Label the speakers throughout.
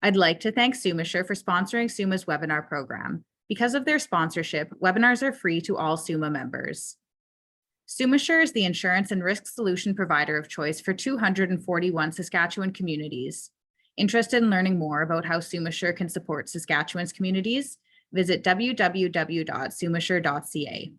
Speaker 1: I'd like to thank SUMA for sponsoring SUMA's webinar program. Because of their sponsorship, webinars are free to all SUMA members. SUMA is the insurance and risk solution provider of choice for 241 Saskatchewan communities. Interested in learning more about how SUMA can support Saskatchewan's communities? Visit www.sumasure.ca.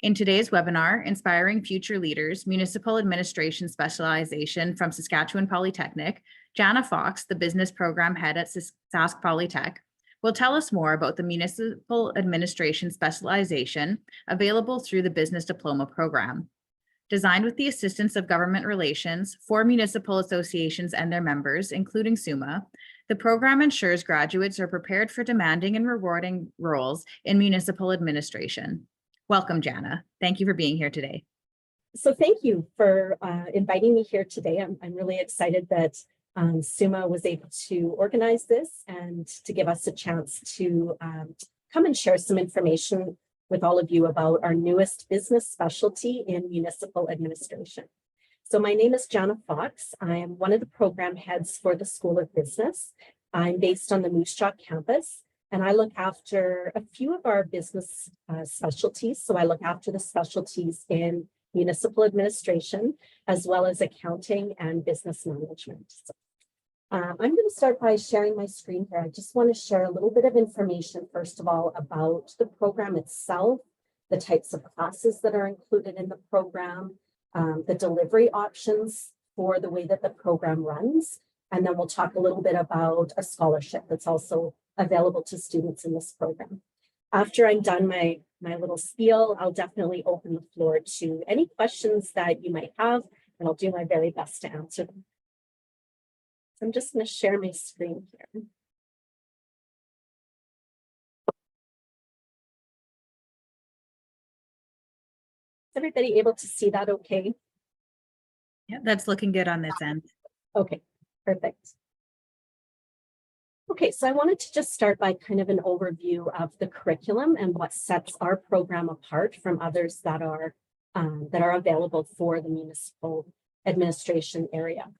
Speaker 1: In today's webinar, Inspiring Future Leaders, Municipal Administration Specialization from Saskatchewan Polytechnic, Jana Fox, the business program head at Sask Polytech, will tell us more about the Municipal Administration Specialization available through the Business Diploma program. Designed with the assistance of government relations for municipal associations and their members, including SUMA, the program ensures graduates are prepared for demanding and rewarding roles in municipal administration. Welcome, Jana. Thank you for being here today.
Speaker 2: So thank you for inviting me here today. I'm really excited that SUMA was able to organize this and to give us a chance to come and share some information with all of you about our newest business specialty in municipal administration. So my name is Jana Fox. I am one of the program heads for the School of Business. I'm based on the Mougeot campus, and I look after a few of our business specialties. So I look after the specialties in municipal administration, as well as accounting and business management. So, I'm going to start by sharing my screen here. I just want to share a little bit of information, first of all, about the program itself, the types of classes that are included in the program, the delivery options for the way that the program runs, and then we'll talk a little bit about a scholarship that's also available to students in this program. After I'm done my little spiel, I'll definitely open the floor to any questions that you might have, and I'll do my very best to answer them. So I'm just going to share my screen here. Is everybody able to see that okay?
Speaker 1: Yeah, that's looking good on this end.
Speaker 2: Okay, perfect. Okay, so I wanted to just start by kind of an overview of the curriculum and what sets our program apart from others that are available for the municipal administration area.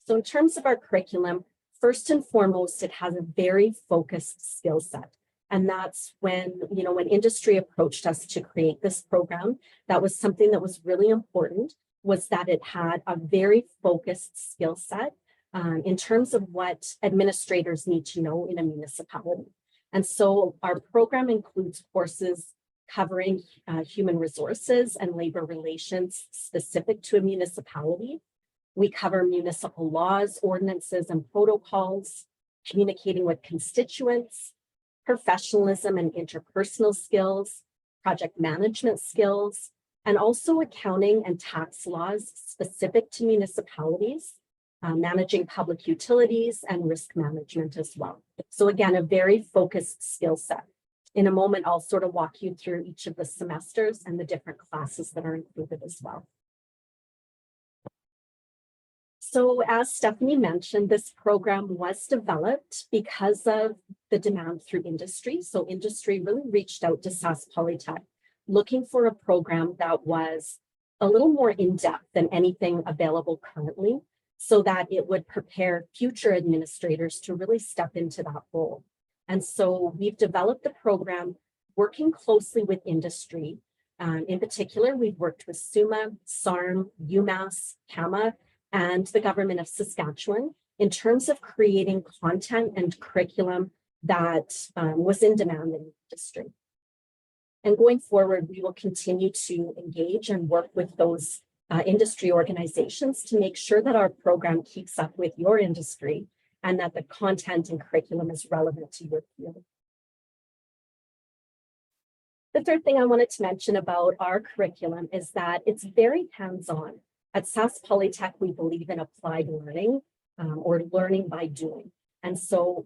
Speaker 2: So in terms of our curriculum, first and foremost, it has a very focused skill set. And that's when industry approached us to create this program, that was something that was really important, was that it had a very focused skill set in terms of what administrators need to know in a municipality. And so our program includes courses covering human resources and labor relations specific to a municipality. We cover municipal laws, ordinances, and protocols, communicating with constituents, professionalism and interpersonal skills, project management skills, and also accounting and tax laws specific to municipalities, managing public utilities and risk management as well. So again, a very focused skill set. In a moment, I'll sort of walk you through each of the semesters and the different classes that are included as well. So as Stephanie mentioned, this program was developed because of the demand through industry. So industry really reached out to Sask Polytech looking for a program that was a little more in-depth than anything available currently, so that it would prepare future administrators to really step into that role. And so we've developed the program working closely with industry. In particular, we've worked with SUMA, SARM, UMass, CAMA, and the government of Saskatchewan in terms of creating content and curriculum that was in demand in the industry. And going forward, we will continue to engage and work with those industry organizations to make sure that our program keeps up with your industry and that the content and curriculum is relevant to your field. The third thing I wanted to mention about our curriculum is that it's very hands-on. At Sask Polytech, we believe in applied learning or learning by doing. And so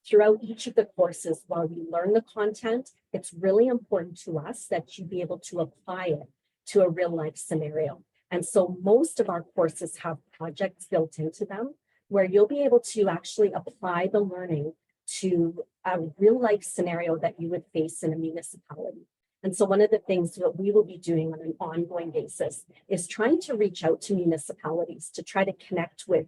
Speaker 2: throughout each of the courses, while we learn the content, it's really important to us that you be able to apply it to a real life scenario. And so most of our courses have projects built into them where you'll be able to actually apply the learning to a real life scenario that you would face in a municipality. And so one of the things that we will be doing on an ongoing basis is trying to reach out to municipalities to try to connect with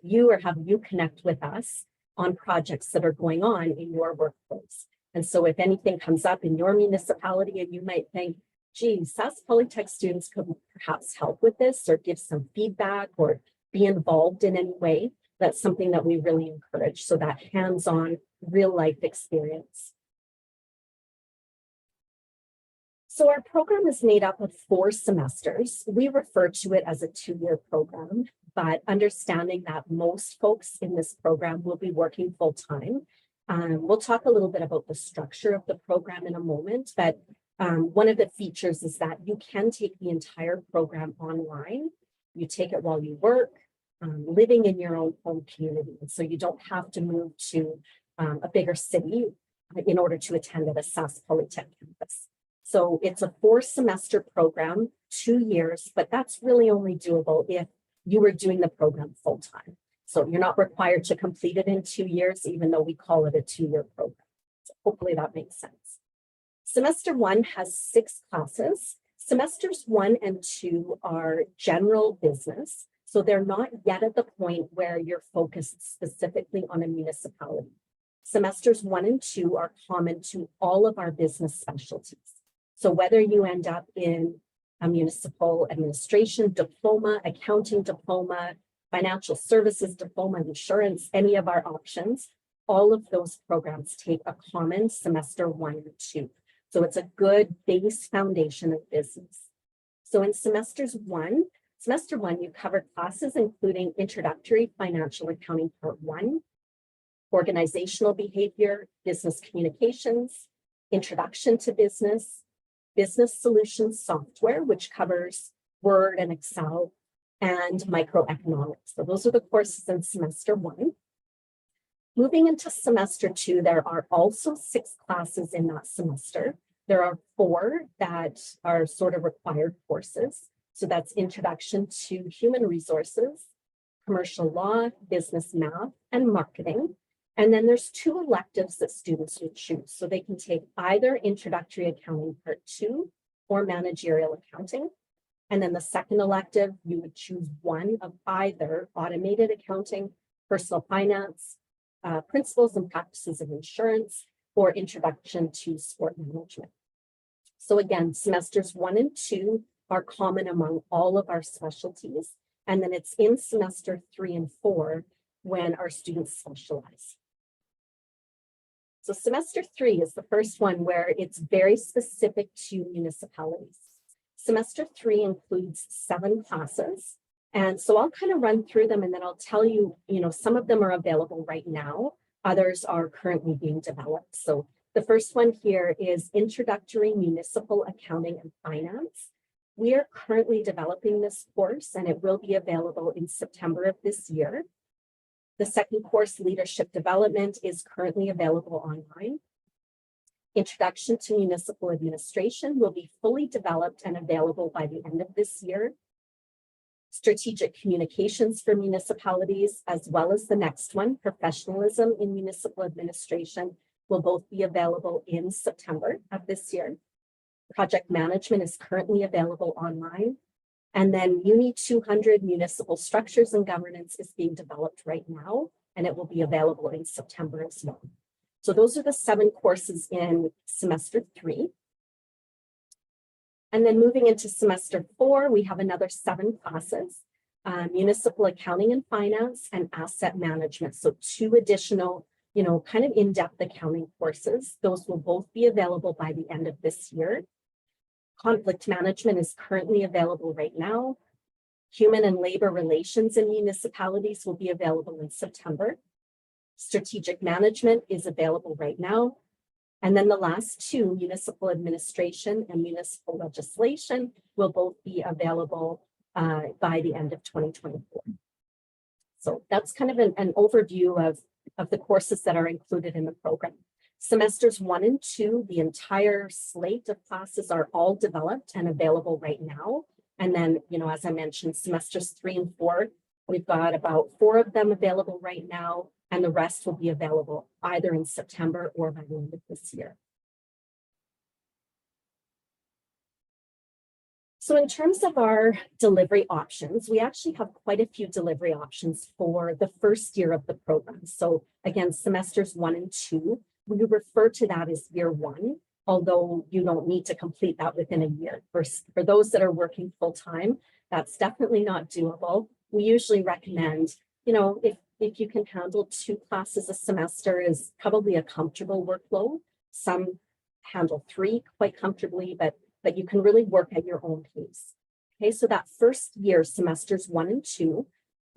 Speaker 2: you or have you connect with us on projects that are going on in your workplace. And so if anything comes up in your municipality and you might think, gee, Sask Polytech students could perhaps help with this or give some feedback or be involved in any way, that's something that we really encourage. So that hands-on real life experience. So our program is made up of 4 semesters. We refer to it as a 2-year program, but understanding that most folks in this program will be working full-time. We'll talk a little bit about the structure of the program in a moment, but one of the features is that you can take the entire program online. You take it while you work, living in your own home community. And so you don't have to move to a bigger city in order to attend at a Sask Polytech campus. So it's a 4-semester program, 2 years, but that's really only doable if you were doing the program full-time. So you're not required to complete it in 2 years, even though we call it a 2-year program. So hopefully that makes sense. Semester 1 has 6 classes. Semesters 1 and 2 are general business. So they're not yet at the point where you're focused specifically on a municipality. Semesters 1 and 2 are common to all of our business specialties. So whether you end up in a municipal administration diploma, accounting diploma, financial services diploma, insurance, any of our options, all of those programs take a common semester 1 and 2. So it's a good base foundation of business. So in semester 1, you cover classes including introductory financial accounting part 1, organizational behavior, business communications, introduction to business solutions software, which covers Word and Excel, and microeconomics. So those are the courses in semester 1. Moving into semester 2, there are also 6 classes in that semester. There are 4 that are sort of required courses. So that's introduction to human resources, commercial law, business math, and marketing. And then there's 2 electives that students would choose. So they can take either introductory accounting part 2 or managerial accounting. And then the second elective, you would choose one of either automated accounting, personal finance, principles and practices of insurance, or introduction to sport management. So again, semesters 1 and 2 are common among all of our specialties. And then it's in semester 3 and 4 when our students specialize. So semester 3 is the first one where it's very specific to municipalities. Semester 3 includes 7 classes. And so I'll kind of run through them and then I'll tell you, some of them are available right now. Others are currently being developed. So the first one here is Introductory Municipal Accounting and Finance. We are currently developing this course and it will be available in September of this year. The second course, Leadership Development, is currently available online. Introduction to Municipal Administration will be fully developed and available by the end of this year. Strategic Communications for Municipalities, as well as the next one, Professionalism in Municipal Administration, will both be available in September of this year. Project Management is currently available online. And then Uni 200 Municipal Structures and Governance is being developed right now, and it will be available in September as well. So those are the 7 courses in semester 3. And then moving into semester 4, we have another 7 classes, Municipal Accounting and Finance and Asset Management. So 2 additional, kind of in-depth accounting courses. Those will both be available by the end of this year. Conflict Management is currently available right now. Human and Labor Relations in Municipalities will be available in September. Strategic Management is available right now. And then the last 2, Municipal Administration and Municipal Legislation, will both be available by the end of 2024. So that's kind of an overview of the courses that are included in the program. Semesters 1 and 2, the entire slate of classes are all developed and available right now. And then, as I mentioned, semesters 3 and 4, we've got about 4 of them available right now, and the rest will be available either in September or by the end of this year. So in terms of our delivery options, we actually have quite a few delivery options for the first year of the program. So again, semesters 1 and 2, we refer to that as year 1, although you don't need to complete that within a year. For those that are working full-time, that's definitely not doable. We usually recommend, if you can handle 2 classes a semester is probably a comfortable workload. Some handle 3 quite comfortably, but you can really work at your own pace. Okay, so that first year, semesters 1 and 2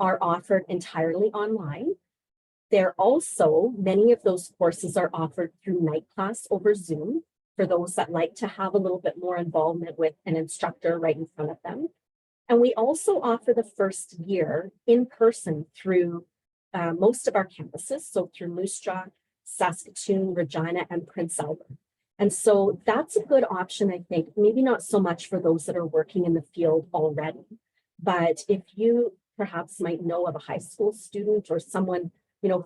Speaker 2: are offered entirely online. They're also, many of those courses are offered through night class over Zoom for those that like to have a little bit more involvement with an instructor right in front of them. And we also offer the first year in person through most of our campuses, so through Moose Jaw, Saskatoon, Regina, and Prince Albert. And so that's a good option, I think, maybe not so much for those that are working in the field already, but if you perhaps might know of a high school student or someone,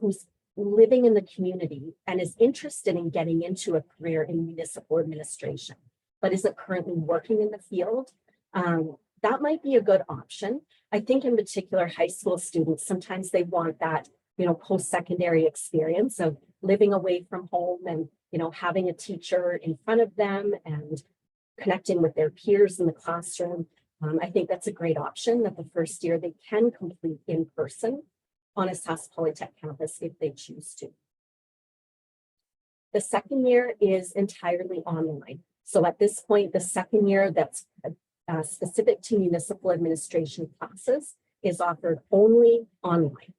Speaker 2: who's living in the community and is interested in getting into a career in municipal administration, but isn't currently working in the field, that might be a good option. I think in particular, high school students, sometimes they want that, post-secondary experience of living away from home and, having a teacher in front of them and connecting with their peers in the classroom. I think that's a great option that the first year they can complete in person on a Sask Polytech campus if they choose to. The second year is entirely online. So at this point, the second year that's specific to municipal administration classes is offered only online.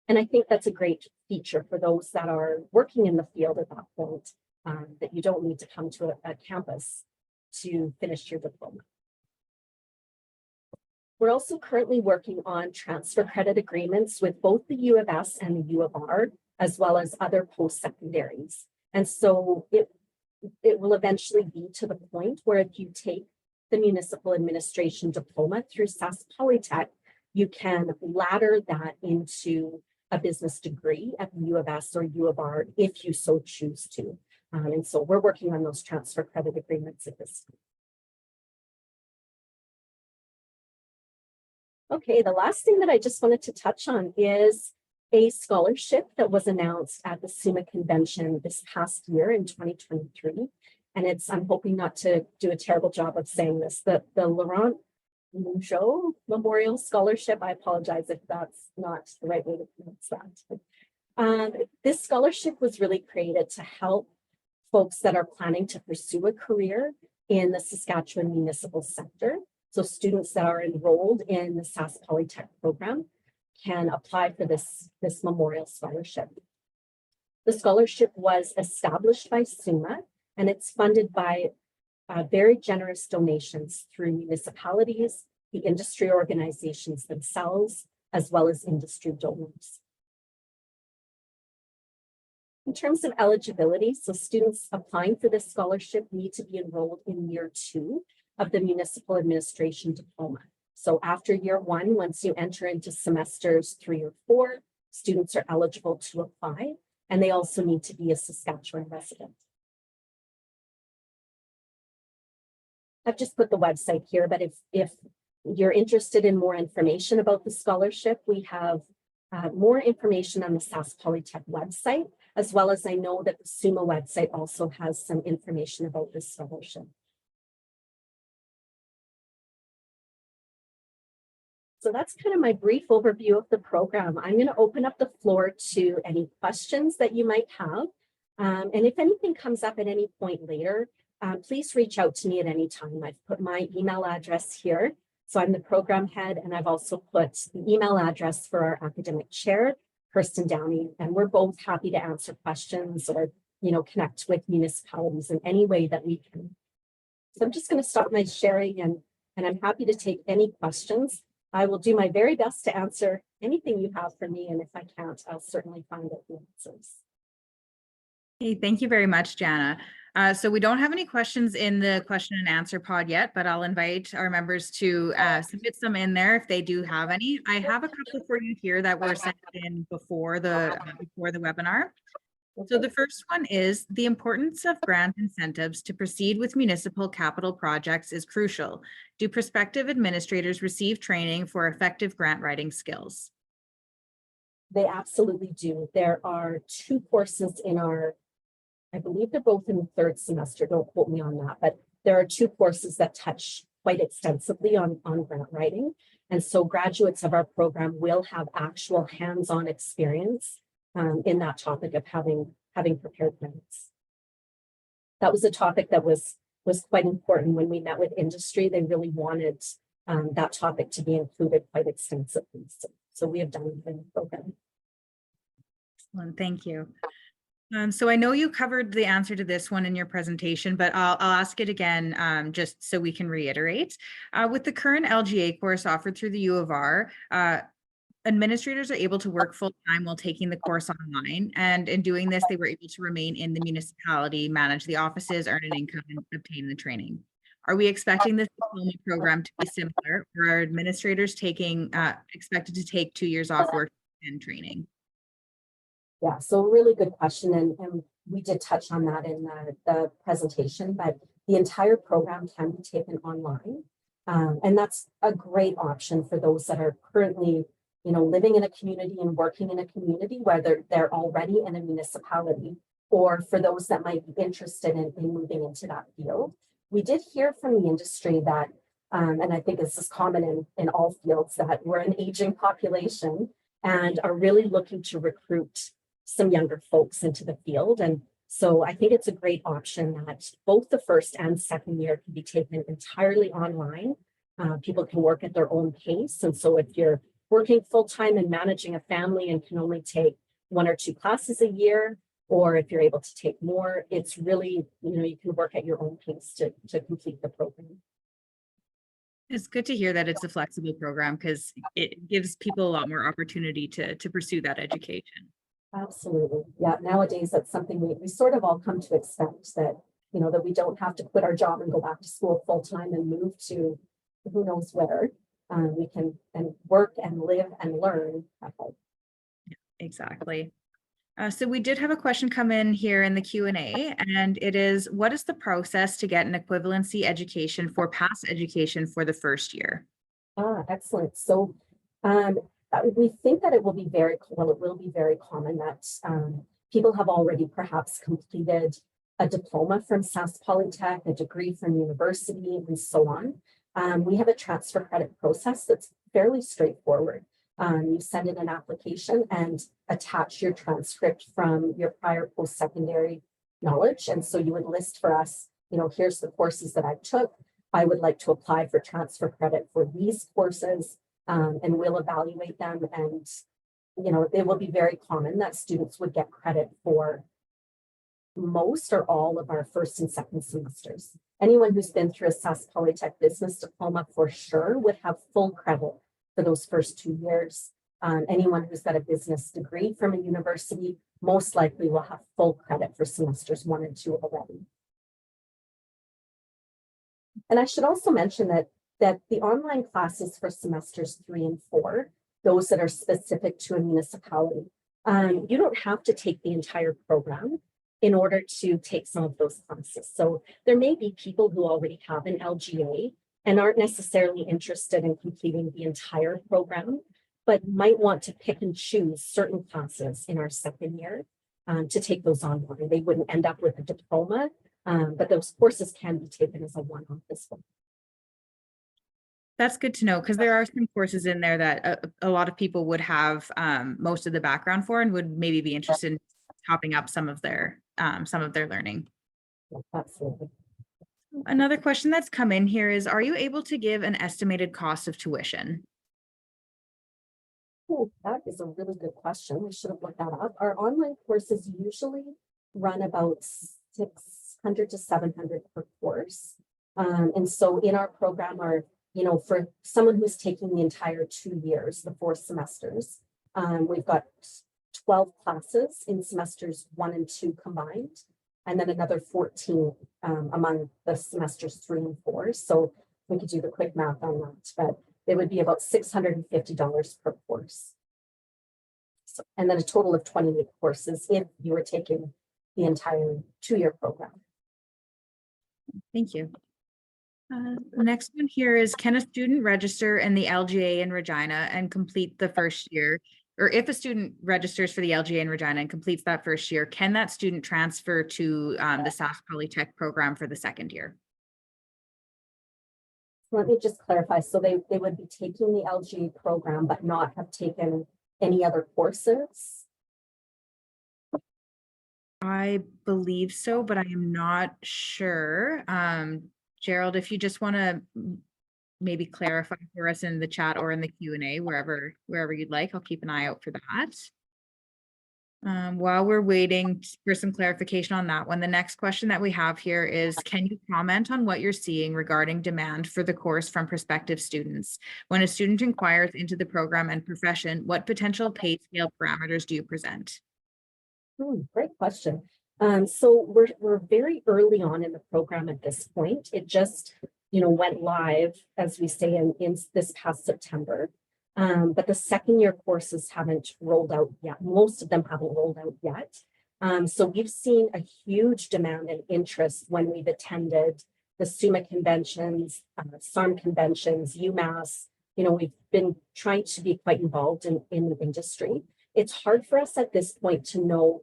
Speaker 2: And I think that's a great feature for those that are working in the field at that point, that you don't need to come to a campus to finish your diploma. We're also currently working on transfer credit agreements with both the U of S and the U of R, as well as other post-secondaries. And so it will eventually be to the point where if you take the municipal administration diploma through Sask Polytech, you can ladder that into a business degree at the U of S or U of R if you so choose to. And so we're working on those transfer credit agreements at this time. Okay, the last thing that I just wanted to touch on is a scholarship that was announced at the SUMA convention this past year in 2023. And I'm hoping not to do a terrible job of saying this, the Laurent Mougeot Memorial Scholarship. I apologize if that's not the right way to pronounce that. This scholarship was really created to help folks that are planning to pursue a career in the Saskatchewan municipal sector. So students that are enrolled in the Sask Polytech program can apply for this memorial scholarship. The scholarship was established by SUMA, and it's funded by very generous donations through municipalities, the industry organizations themselves, as well as industry donors. In terms of eligibility, so students applying for this scholarship need to be enrolled in year 2 of the municipal administration diploma. So after year 1, once you enter into semesters 3 or 4, students are eligible to apply, and they also need to be a Saskatchewan resident. I've just put the website here, but if you're interested in more information about the scholarship, we have more information on the Sask Polytech website, as well as I know that the SUMA website also has some information about this scholarship. So that's kind of my brief overview of the program. I'm going to open up the floor to any questions that you might have. And if anything comes up at any point later, please reach out to me at any time. I've put my email address here. So I'm the program head, and I've also put the email address for our academic chair, Kirsten Downey, and we're both happy to answer questions or, connect with municipalities in any way that we can. So I'm just going to stop my sharing, and I'm happy to take any questions. I will do my very best to answer anything you have for me, and if I can't, I'll certainly find out the answers.
Speaker 1: Hey, thank you very much, Jana. So we don't have any questions in the question and answer pod yet, but I'll invite our members to submit some in there if they do have any. I have a couple for you here that were sent in before the webinar. So the first one is the importance of grant incentives to proceed with municipal capital projects is crucial. Do prospective administrators receive training for effective grant writing skills?
Speaker 2: They absolutely do. There are 2 courses in our, I believe they're both in the 3rd semester, don't quote me on that, but there are 2 courses that touch quite extensively on grant writing. And so graduates of our program will have actual hands-on experience in that topic of having prepared grants. That was a topic that was quite important when we met with industry. They really wanted that topic to be included quite extensively. So we have done it in the program.
Speaker 1: Excellent, thank you. So I know you covered the answer to this one in your presentation, but I'll ask it again just so we can reiterate. With the current LGA course offered through the U of R, administrators are able to work full-time while taking the course online. And in doing this, they were able to remain in the municipality, manage the offices, earn an income, and obtain the training. Are we expecting this diploma program to be similar, or are administrators expected to take 2 years off work and training?
Speaker 2: Yeah, so really good question. And we did touch on that in the presentation, but the entire program can be taken online. And that's a great option for those that are currently, living in a community and working in a community, whether they're already in a municipality, or for those that might be interested in moving into that field. We did hear from the industry that, and I think this is common in all fields, that we're an aging population and are really looking to recruit some younger folks into the field. And so I think it's a great option that both the 1st and 2nd year can be taken entirely online. People can work at their own pace. And so if you're working full-time and managing a family and can only take 1 or 2 classes a year, or if you're able to take more, it's really, you can work at your own pace to complete the program.
Speaker 1: It's good to hear that it's a flexible program because it gives people a lot more opportunity to pursue that education.
Speaker 2: Absolutely. Yeah. Nowadays, that's something we sort of all come to expect, that, that we don't have to quit our job and go back to school full time and move to who knows where. We can work and live and learn at home.
Speaker 1: Exactly. So we did have a question come in here in the Q&A, and it is, what is the process to get an equivalency education for past education for the 1st year?
Speaker 2: Excellent. So we think that it will be very common that people have already perhaps completed a diploma from Sask Polytech, a degree from university, and so on. We have a transfer credit process that's fairly straightforward. You send in an application and attach your transcript from your prior post-secondary knowledge. And so you would list for us, here's the courses that I took. I would like to apply for transfer credit for these courses. And we'll evaluate them, and it will be very common that students would get credit for most or all of our 1st and 2nd semesters. Anyone who's been through a Sask Polytech business diploma for sure would have full credit for those first 2 years. Anyone who's got a business degree from a university most likely will have full credit for semesters 1 and 2 already. And I should also mention that the online classes for semesters 3 and 4, those that are specific to a municipality, you don't have to take the entire program in order to take some of those classes. So there may be people who already have an LGA and aren't necessarily interested in completing the entire program, but might want to pick and choose certain classes in our 2nd year to take those online. They wouldn't end up with a diploma, but those courses can be taken as a one-off as well.
Speaker 1: That's good to know, because there are some courses in there that a lot of people would have most of the background for and would maybe be interested in topping up some of their learning.
Speaker 2: Yeah, absolutely.
Speaker 1: Another question that's come in here is, are you able to give an estimated cost of tuition?
Speaker 2: Oh, that is a really good question. We should have looked that up. Our online courses usually run about $600 to $700 per course. And so in our program, for someone who's taking the entire 2 years, the 4 semesters, we've got 12 classes in semesters 1 and 2 combined, and then another 14 among the semesters 3 and 4. So we could do the quick math on that, but it would be about $650 per course. and then a total of 28 courses if you were taking the entire 2-year program.
Speaker 1: Thank you. The next one here is, can a student register in the LGA in Regina and complete the first year? Or if a student registers for the LGA in Regina and completes that first year, can that student transfer to the Sask Polytech program for the second year?
Speaker 2: Let me just clarify. So they would be taking the LGA program, but not have taken any other courses?
Speaker 1: I believe so, but I am not sure. Gerald, if you just want to maybe clarify for us in the chat or in the Q&A, wherever you'd like, I'll keep an eye out for that. While we're waiting for some clarification on that one, the next question that we have here is, can you comment on what you're seeing regarding demand for the course from prospective students? When a student inquires into the program and profession, what potential pay scale parameters do you present?
Speaker 2: Great question. So we're very early on in the program at this point. It just, went live, as we say, in this past September. But the second year courses haven't rolled out yet. Most of them haven't rolled out yet. So we've seen a huge demand and interest when we've attended the SUMA conventions, SARM conventions, UMass. We've been trying to be quite involved in the industry. It's hard for us at this point to know,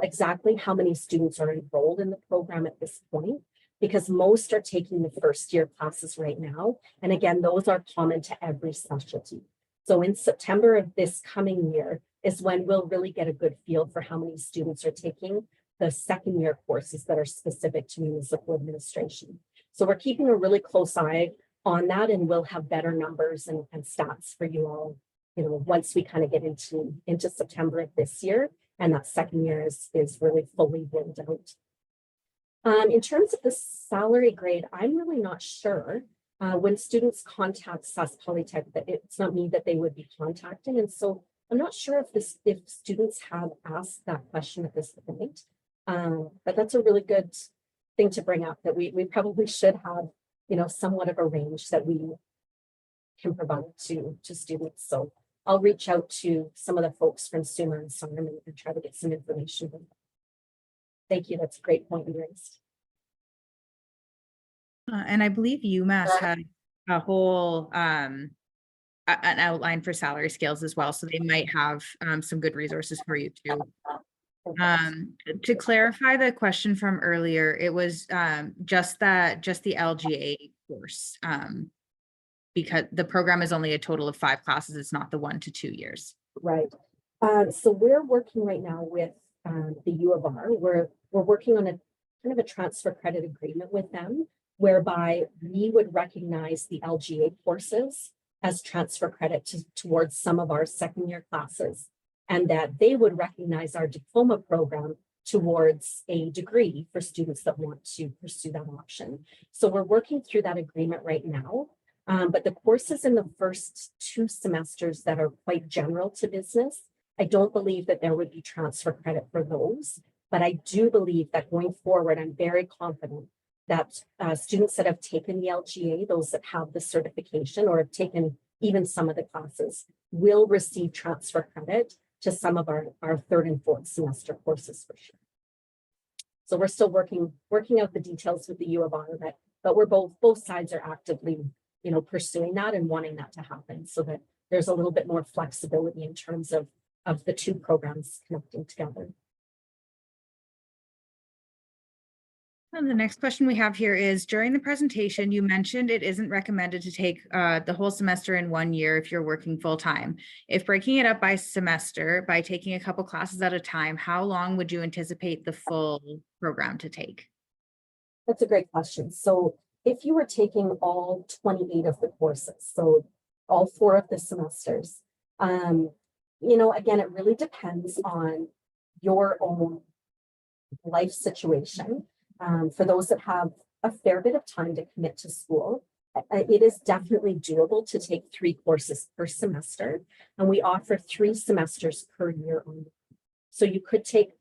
Speaker 2: exactly how many students are enrolled in the program at this point, because most are taking the first year classes right now. And again, those are common to every specialty. So in September of this coming year is when we'll really get a good feel for how many students are taking the second year courses that are specific to municipal administration. So we're keeping a really close eye on that, and we'll have better numbers and stats for you all, once we kind of get into September of this year, and that second year is really fully rolled out. In terms of the salary grade, I'm really not sure. When students contact Sask Polytech, that it's not me that they would be contacting, and so I'm not sure if students have asked that question at this point. But that's a really good thing to bring up, that we probably should have, somewhat of a range that we can provide to students. So I'll reach out to some of the folks from SUMA and SARM and try to get some information. Thank you. That's a great point you raised.
Speaker 1: And I believe UMass had a whole an outline for salary scales as well, so they might have some good resources for you too. To clarify the question from earlier, it was just the LGA course, because the program is only a total of 5 classes. It's not the 1 to 2 years.
Speaker 2: Right. So we're working right now with the U of R. We're working on a kind of a transfer credit agreement with them, whereby we would recognize the LGA courses as transfer credit towards some of our second year classes, and that they would recognize our diploma program towards a degree for students that want to pursue that option. So we're working through that agreement right now. But the courses in the first 2 semesters that are quite general to business, I don't believe that there would be transfer credit for those. But I do believe that going forward, I'm very confident that students that have taken the LGA, those that have the certification or have taken even some of the classes, will receive transfer credit to some of our 3rd and 4th semester courses for sure. So we're still working out the details with the U of R, but we're both sides are actively, pursuing that and wanting that to happen, so that there's a little bit more flexibility in terms of the 2 programs connecting together.
Speaker 1: And the next question we have here is, during the presentation, you mentioned it isn't recommended to take the whole semester in 1 year if you're working full time. If breaking it up by semester, by taking a couple classes at a time, how long would you anticipate the full program to take?
Speaker 2: That's a great question. So if you were taking all 28 of the courses, so all 4 of the semesters, again, it really depends on your own life situation. For those that have a fair bit of time to commit to school, it is definitely doable to take 3 courses per semester, and we offer 3 semesters per year only. So you could take,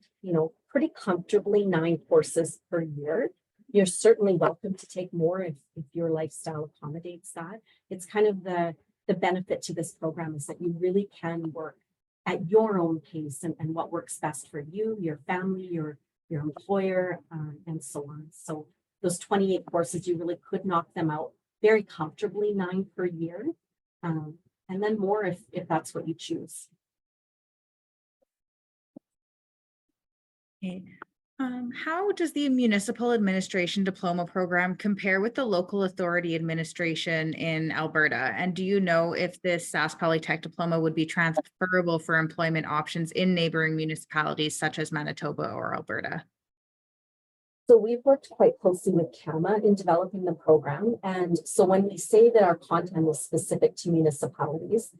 Speaker 2: pretty comfortably 9 courses per year. You're certainly welcome to take more if your lifestyle accommodates that. It's kind of the benefit to this program is that you really can work at your own pace and what works best for you, your family, your employer, and so on. So those 28 courses, you really could knock them out very comfortably, 9 per year, and then more if that's what you choose.
Speaker 1: Okay. How does the Municipal Administration Diploma Program compare with the local authority administration in Alberta? And do you know if this Sask Polytech diploma would be transferable for employment options in neighboring municipalities such as Manitoba or Alberta?
Speaker 2: So we've worked quite closely with CAMA in developing the program. And so when we say that our content is specific to municipalities,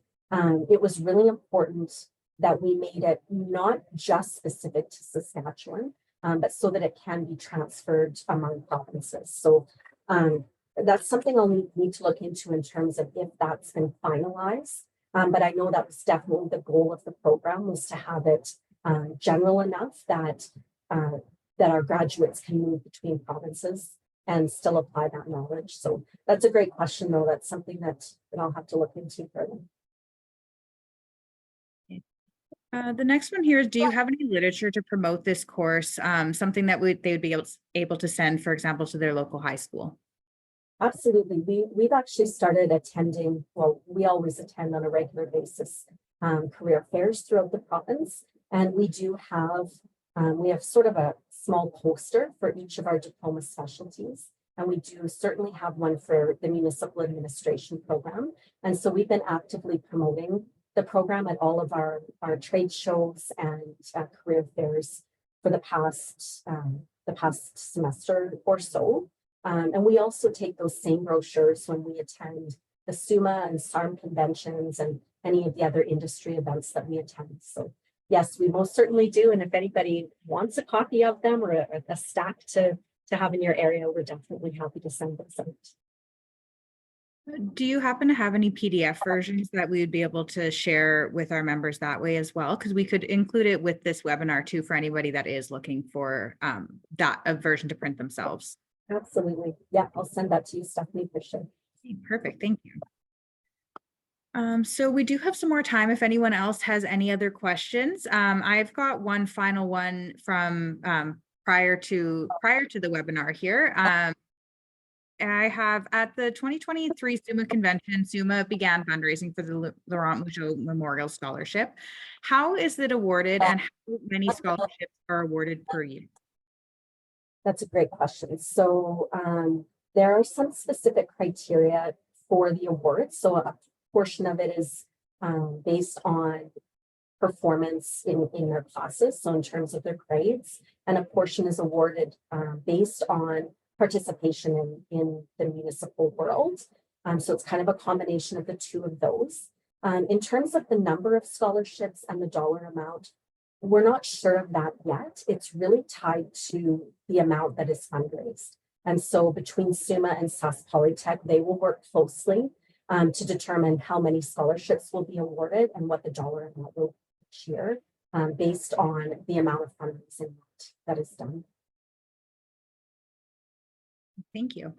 Speaker 2: it was really important that we made it not just specific to Saskatchewan, but so that it can be transferred among provinces. So that's something I'll need to look into in terms of if that's been finalized. But I know that was definitely the goal of the program, was to have it general enough that that our graduates can move between provinces and still apply that knowledge. So that's a great question, though. That's something that I'll have to look into further.
Speaker 1: The next one here is, do you have any literature to promote this course? Something that they would be able to send, for example, to their local high school?
Speaker 2: Absolutely. We've actually started attending, well, we always attend on a regular basis, career fairs throughout the province. And we do have, we have sort of a small poster for each of our diploma specialties. And we do certainly have one for the Municipal Administration program. And so we've been actively promoting the program at all of our trade shows and career fairs for the past semester or so. And we also take those same brochures when we attend the SUMA and SARM conventions and any of the other industry events that we attend. So yes, we most certainly do. And if anybody wants a copy of them or a stack to have in your area, we're definitely happy to send those out.
Speaker 1: Do you happen to have any PDF versions that we would be able to share with our members that way as well? Because we could include it with this webinar too for anybody that is looking for a version to print themselves.
Speaker 2: Absolutely. Yeah, I'll send that to you, Stephanie, for sure.
Speaker 1: Okay, perfect. Thank you. So we do have some more time if anyone else has any other questions. I've got one final one from prior to the webinar here. I have at the 2023 SUMA convention, SUMA began fundraising for the Laurent Mougeot Memorial Scholarship. How is it awarded and how many scholarships are awarded per year?
Speaker 2: That's a great question. So there are some specific criteria for the award. So a portion of it is based on performance in their classes, so in terms of their grades, and a portion is awarded based on participation in the municipal world. So it's kind of a combination of the two of those. In terms of the number of scholarships and the dollar amount, we're not sure of that yet. It's really tied to the amount that is fundraised. And so between SUMA and Sask Polytech, they will work closely to determine how many scholarships will be awarded and what the dollar amount will be each year based on the amount of fundraising that is done.
Speaker 1: Thank you.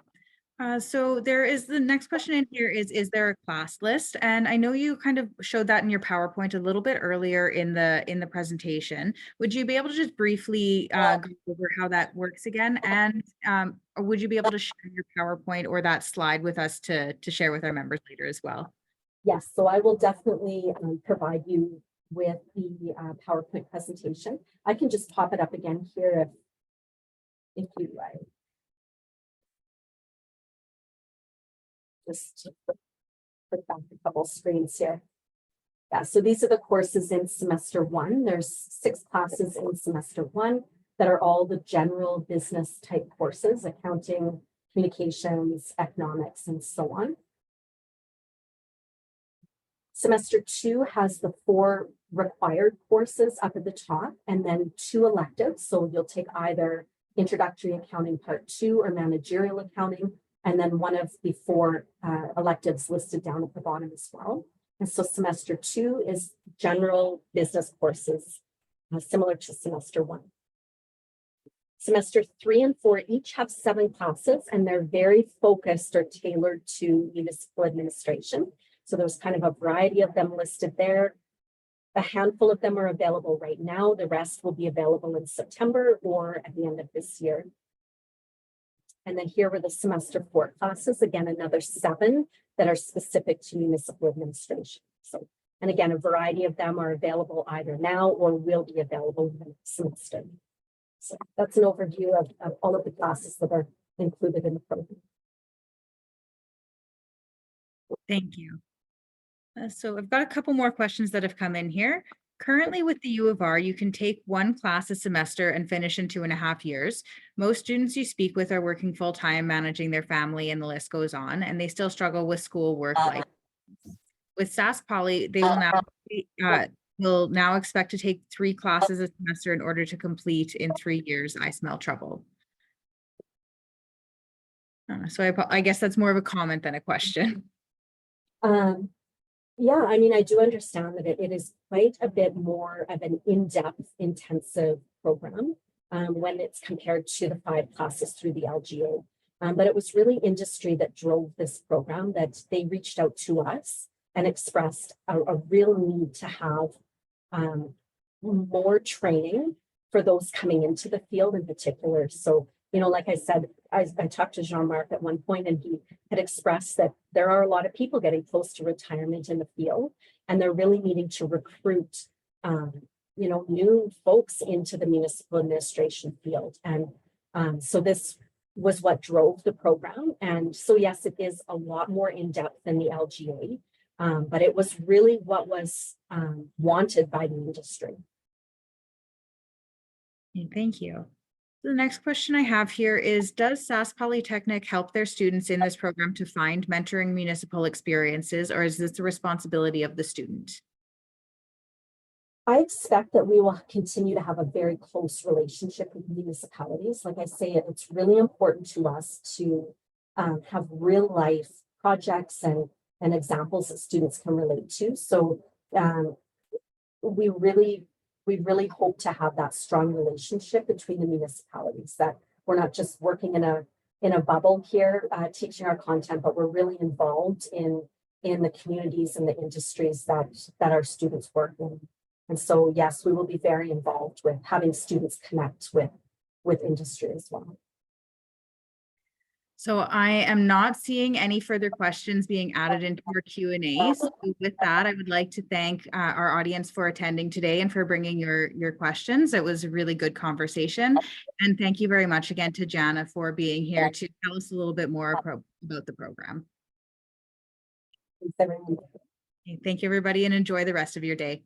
Speaker 1: So there is the next question in here is there a class list? And I know you kind of showed that in your PowerPoint a little bit earlier in the presentation. Would you be able to just briefly go over how that works again? And or would you be able to share your PowerPoint or that slide with us to share with our members later as well?
Speaker 2: Yes, so I will definitely provide you with the PowerPoint presentation. I can just pop it up again here if you like. Just put back a couple screens here. Yeah, so these are the courses in semester 1. There's 6 classes in semester 1 that are all the general business type courses, accounting, communications, economics, and so on. Semester 2 has the 4 required courses up at the top and then 2 electives. So you'll take either Introductory Accounting Part 2 or Managerial Accounting, and then one of the 4 electives listed down at the bottom as well. And so semester 2 is general business courses, similar to semester 1. Semester 3 and 4 each have 7 classes, and they're very focused or tailored to municipal administration. So there's kind of a variety of them listed there. A handful of them are available right now. The rest will be available in September or at the end of this year. And then here were the semester 4 classes, again, another 7 that are specific to municipal administration. So, and again, a variety of them are available either now or will be available in the next semester. So that's an overview of all of the classes that are included in the program.
Speaker 1: Thank you. So I've got a couple more questions that have come in here. Currently with the U of R, you can take 1 class a semester and finish in 2.5 years. Most students you speak with are working full-time, managing their family, and the list goes on, and they still struggle with school work life. With Sask Poly, they will now expect to take 3 classes a semester in order to complete in 3 years. I smell trouble. So I guess that's more of a comment than a question.
Speaker 2: Yeah, I mean, I do understand that it is quite a bit more of an in-depth, intensive program when it's compared to the 5 classes through the LGA. But it was really industry that drove this program, that they reached out to us and expressed a real need to have more training for those coming into the field in particular. So, you know, like I said, I talked to Jean-Marc at one point, and he had expressed that there are a lot of people getting close to retirement in the field, and they're really needing to recruit, you know, new folks into the municipal administration field. And so this was what drove the program. And so, yes, it is a lot more in depth than the LGA, but it was really what was wanted by the industry.
Speaker 1: Thank you. The next question I have here is, does Sask Polytechnic help their students in this program to find mentoring municipal experiences, or is this the responsibility of the student?
Speaker 2: I expect that we will continue to have a very close relationship with municipalities. Like I say, it's really important to us to have real life projects and examples that students can relate to. So we really hope to have that strong relationship between the municipalities, that we're not just working in a bubble here teaching our content, but we're really involved in the communities and the industries that our students work in. And so, yes, we will be very involved with having students connect with industry as well.
Speaker 1: So I am not seeing any further questions being added into our Q&A. So with that, I would like to thank our audience for attending today and for bringing your questions. It was a really good conversation. And thank you very much again to Jana for being here to tell us a little bit more about the program.
Speaker 2: Thanks, everyone.
Speaker 1: Thank you, everybody, and enjoy the rest of your day.